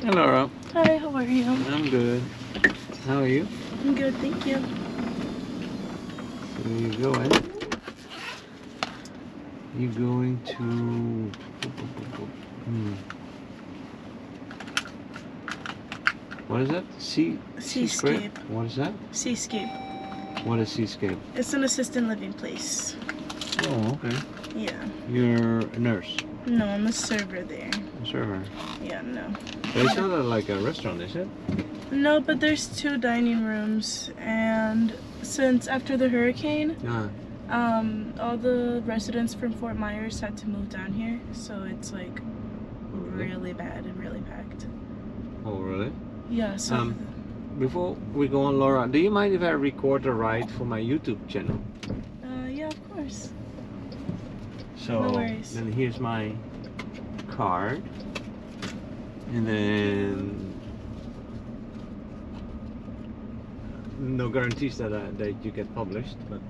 Hello, Rob. Hi, how are you? I'm good. How are you? I'm good, thank you. So you going? You going to? What is that? Seascape. What is that? Seascape. What is Seascape? It's an assisted living place. Oh, okay. Yeah. You're a nurse. No, I'm a server there. A server. Yeah, no. But it's not like a restaurant, is it? No, but there's 2 dining rooms, and since after the hurricane, Yeah. all the residents from Fort Myers had to move down here, so it's like really bad and really packed. Oh, really? Yeah, so Before we go on, Laura, do you mind if I record a ride for my YouTube channel? yeah, of course. So No worries. then here's my card, and then no guarantees that you get published, but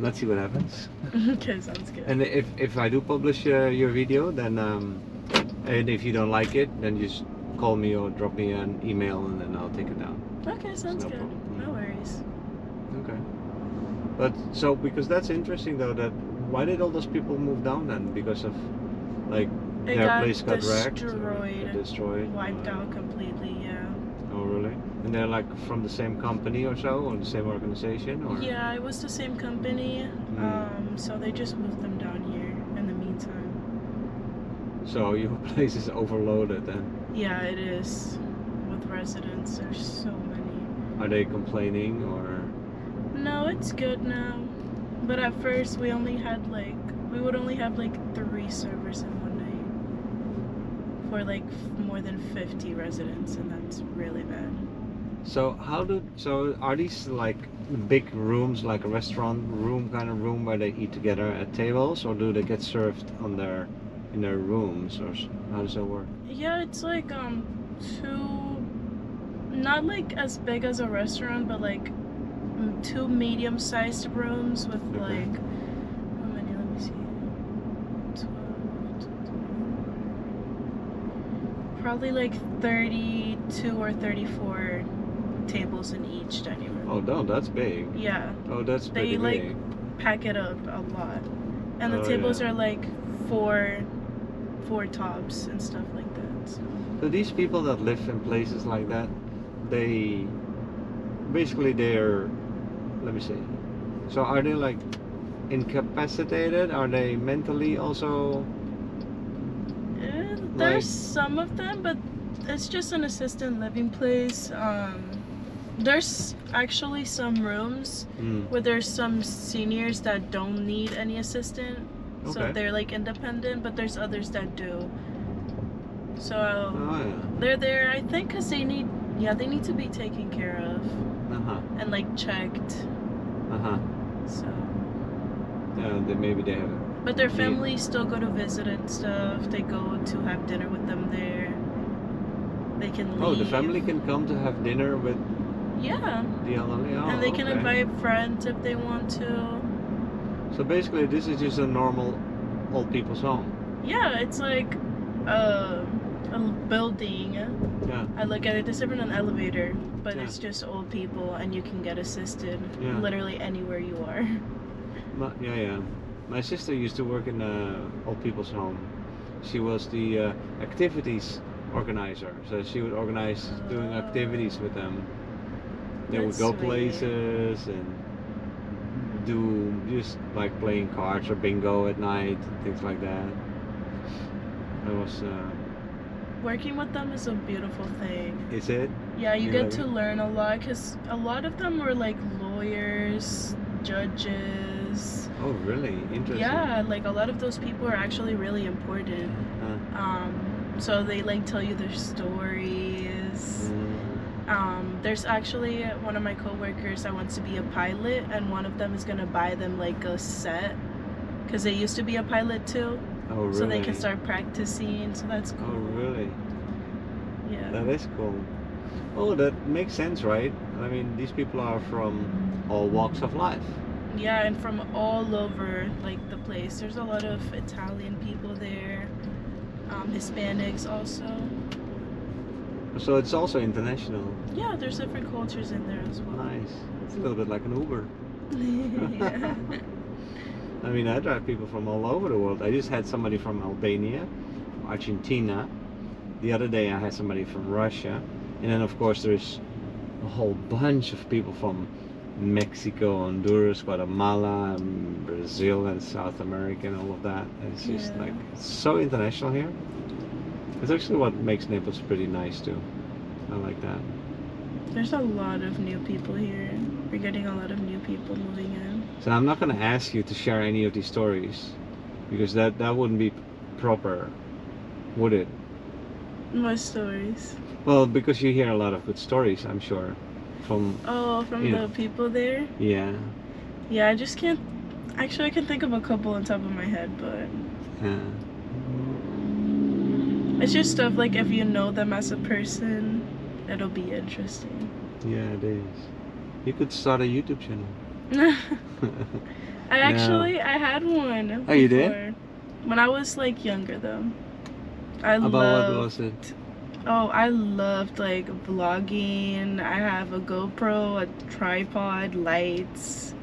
let's see what happens. Okay, sounds good. And if I do publish your video, then and if you don't like it, then just call me or drop me an email, and then I'll take it down. Okay, sounds No good. problem. No worries. Okay. But so because that's interesting though, that why did all those people move down then? Because of like It their got place got wrecked, destroyed, destroyed, wiped out completely. Yeah. Oh really? And they're like from the same company or so, or the same organization, or? Yeah, it was the same company. So they just moved them down here in the meantime. So your place is overloaded then? Yeah, it is. With residents, there's so many. Are they complaining or? No, it's good now. But at first we would only have like 3 servers in one night for like more than 50 residents, and that's really bad. So are these like big rooms, like a restaurant room kind of room where they eat together at tables, or do they get served in their rooms, or how does that work? Yeah, it's like 2, not like as big as a restaurant, but like 2 medium-sized rooms with like, how many? Let me see. 12, probably like 32 or 34 tables in each dining room. Oh no, that's big. Yeah. Oh, that's pretty They big. like pack it up a lot, and the tables are like four tops and stuff like that. So these people that live in places like that, they're, let me see. So are they like incapacitated? Are they mentally also? There's some of them, but it's just an assisted living place. There's actually some rooms where there's some seniors that don't need any assistant, so they're like independent, but there's others that do. So they're there, I think, because they need to be taken care of and like checked. So maybe they have. But their families still go to visit and stuff. They go to have dinner with them there. They can leave. Oh, the family can come to have dinner with. Yeah. The elderly. Oh, and they can invite friends if they want to. So basically, this is just a normal old people's home. Yeah, it's like a building. Yeah. I look at it, it's different than an elevator, but it's just old people, and you can get assisted literally anywhere you are. Yeah. My sister used to work in an old people's home. She was the activities organizer, so she would organize doing activities with them. They would go places and do just like playing cards or bingo at night, things like that. It was. Working with them is a beautiful thing. Is it? Yeah, you get to learn a lot, because a lot of them were like lawyers, judges. Oh, really? Interesting. Yeah, like a lot of those people are actually really important. So they like tell you their stories. There's actually one of my coworkers that wants to be a pilot, and one of them is gonna buy them like a set, because they used to be a pilot too. Oh, really? So they can start practicing, so that's cool. Oh, really? Yeah. That is cool. Oh, that makes sense, right? I mean, these people are from all walks of life. Yeah, and from all over like the place. There's a lot of Italian people there. Hispanics also. So it's also international. Yeah, there's different cultures in there as well. Nice. It's a little bit like an Uber. Yeah. I mean, I drive people from all over the world. I just had somebody from Albania, Argentina. The other day I had somebody from Russia. And then of course there's a whole bunch of people from Mexico, Honduras, Guatemala, and Brazil and South America and all of that. And it's just like, it's so international here. It's actually what makes Naples pretty nice too. I like that. There's a lot of new people here. We're getting a lot of new people moving in. So I'm not going to ask you to share any of these stories because that wouldn't be proper, would it? What stories? Well, because you hear a lot of good stories, I'm sure, from the people there. Yeah. Yeah, I just can't. Actually, I can think of a couple on top of my head, but it's just stuff like if you know them as a person, it'll be interesting. Yeah, it is. You could start a YouTube channel. I had one. Oh, you did? When I was like younger though. What was it? Oh, I loved like vlogging. I have a GoPro, a tripod, lights.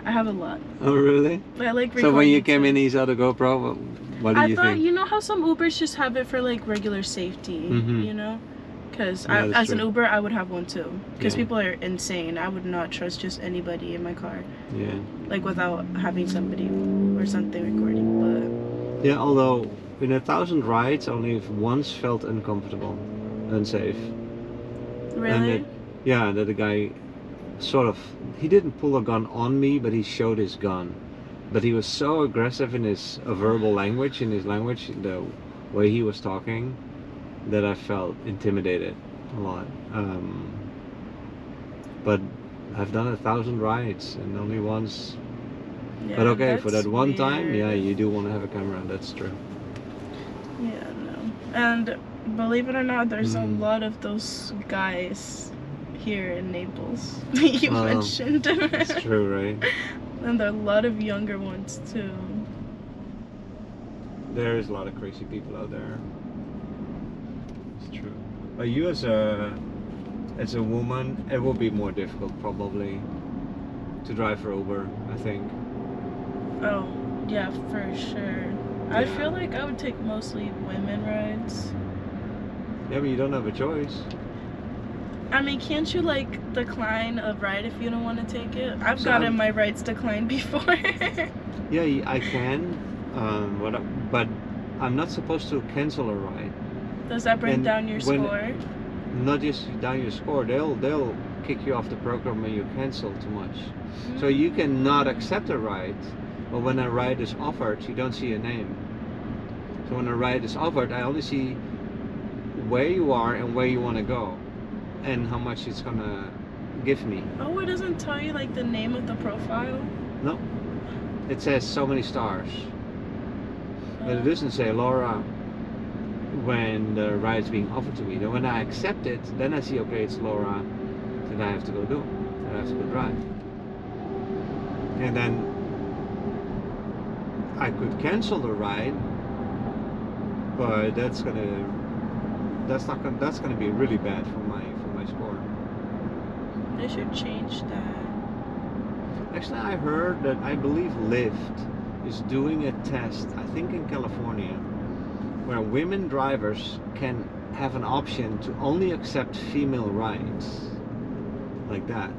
I have a lot. Oh, really? I like recording. So when you came in, these other GoPro, what did you think? You know how some Ubers just have it for like regular safety, you know? Because as an Uber, I would have one too. Because people are insane. I would not trust just anybody in my car. Yeah. Like without having somebody or something recording, but... Yeah, although in 1,000 rides, only once felt uncomfortable, unsafe. Really? And that the guy sort of, he didn't pull a gun on me, but he showed his gun. But he was so aggressive in his verbal language, the way he was talking, that I felt intimidated a lot. But I've done 1,000 rides and only once. Yeah, but okay, for that one time, yeah, you do want to have a camera. That's true. Yeah, no. And believe it or not, there's a lot of those guys here in Naples you mentioned. That's true, right? And there are a lot of younger ones too. There is a lot of crazy people out there. It's true. But you as a woman, it will be more difficult probably to drive for Uber, I think. Oh, yeah, for sure. Yeah. I feel like I would take mostly women rides. Yeah, but you don't have a choice. I mean, can't you like decline a ride if you don't want to take it? I've gotten my rides declined before. Yeah, I can, but I'm not supposed to cancel a ride. Does that bring down your score? Not just down your score. They'll kick you off the program when you cancel too much. So you can not accept a ride, but when a ride is offered, you don't see a name. So when a ride is offered, I only see where you are and where you want to go, and how much it's gonna give me. Oh, it doesn't tell you like the name of the profile? No. It says so many stars. But it doesn't say Laura when the ride is being offered to me. Then when I accept it, then I see, okay, it's Laura, then I have to go do. Then I have to go drive. And then I could cancel the ride, but that's gonna be really bad for my score. They should change that. Actually, I heard that I believe Lyft is doing a test, I think in California, where women drivers can have an option to only accept female rides. Like that.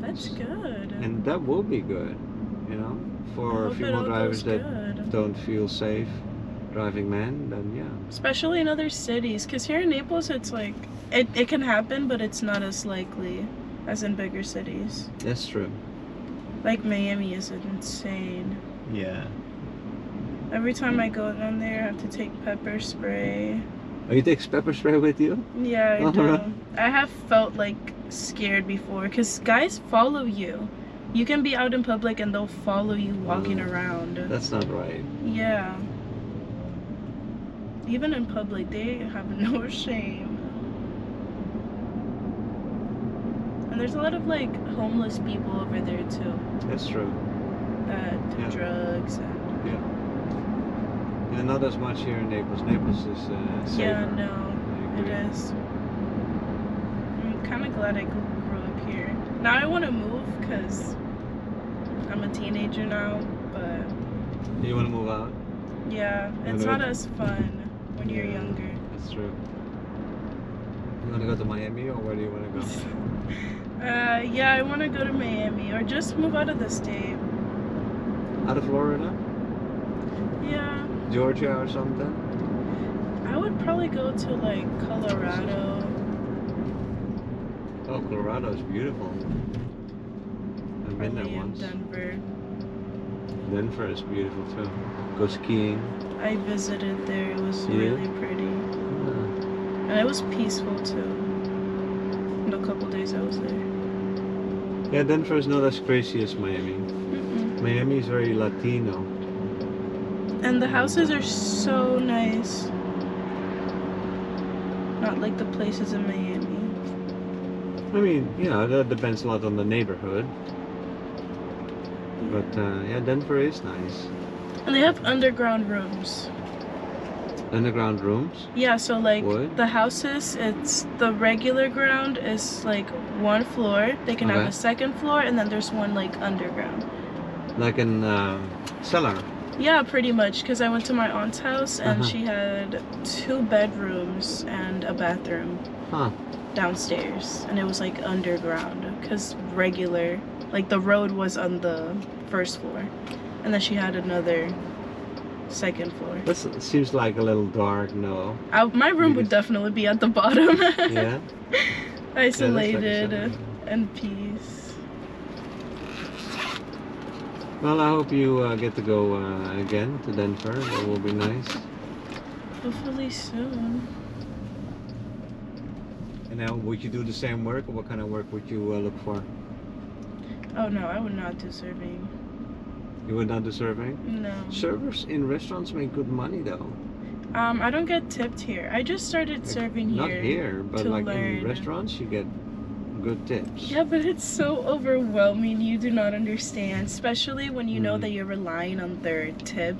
That's good. And that will be good, you know, for female drivers that don't feel safe driving men, then yeah. Especially in other cities, because here in Naples it's like, it can happen, but it's not as likely as in bigger cities. That's true. Like Miami is insane. Yeah. Every time I go down there, I have to take pepper spray. Oh, you take pepper spray with you? Yeah, I do. I have felt like scared before, because guys follow you. You can be out in public and they'll follow you walking around. That's not right. Yeah. Even in public, they have no shame. And there's a lot of like homeless people over there too. That's true. That do drugs and... Yeah. and not as much here in Naples. Naples is safer. Yeah, no, I it agree. is. I'm kind of glad I grew up here. Now I want to move because I'm a teenager now, but You want to move out? yeah, it's wanna not go- as fun when you're Yeah, younger. That's true. You want to go to Miami, or where do you want to go? Yeah, I want to go to Miami or just move out of the state. Out of Florida? Yeah, Georgia or something? I would probably go to like Colorado. Oh, Colorado is beautiful. I've been there Probably in once. Denver. Denver is beautiful too. Go skiing. I visited there. It was Yeah? really pretty. Yeah. And it was peaceful too. In a couple days I was there. Yeah, Denver is not as crazy as Miami. Mm-mm. Miami is very Latino. And the houses are so nice. Not like the places in Miami. I mean, you know, that depends a lot on the neighborhood. But yeah, Denver is nice. And they have underground rooms. Underground rooms. Yeah, so like What? the houses, it's the regular ground is like one floor. They can have Okay. a second floor, and then there's one like underground. Like in cellar. Yeah, pretty much. Because I went to my aunt's house and Uh-huh. she had 2 bedrooms and a bathroom Huh. downstairs, and it was like underground. Because regular, like the road was on the first floor, and then she had another second floor. That seems like a little dark, no? My room would Because- definitely be at the bottom. Yeah? Isolated Yeah, and peace. Well, I hope you get to go again to Denver. That will be nice. Hopefully soon. And now, would you do the same work, or what kind of work would you look for? Oh no, I would not do serving. You would not do serving? No. Servers in restaurants make good money, though. I don't get tipped here. I just started Like, serving Not here. here, but to like in learn. restaurants, you get good tips. Yeah, but it's so overwhelming. You do not understand, especially when you know Mm. that you're relying on their tip.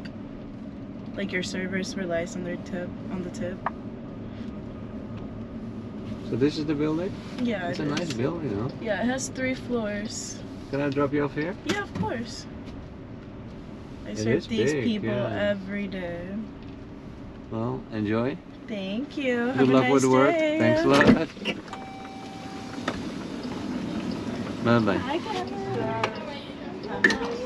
Like your service relies on their tip, on the tip. So this is the building? Yeah, It's it a is. nice building, huh? Yeah, it has 3 floors. Can I drop you off here? Yeah, of course. I It serve is these big, people yeah. every day. Well, enjoy. Thank you. Have Good a luck nice with the work. day. Thanks a lot. Bye bye. Hi, guys.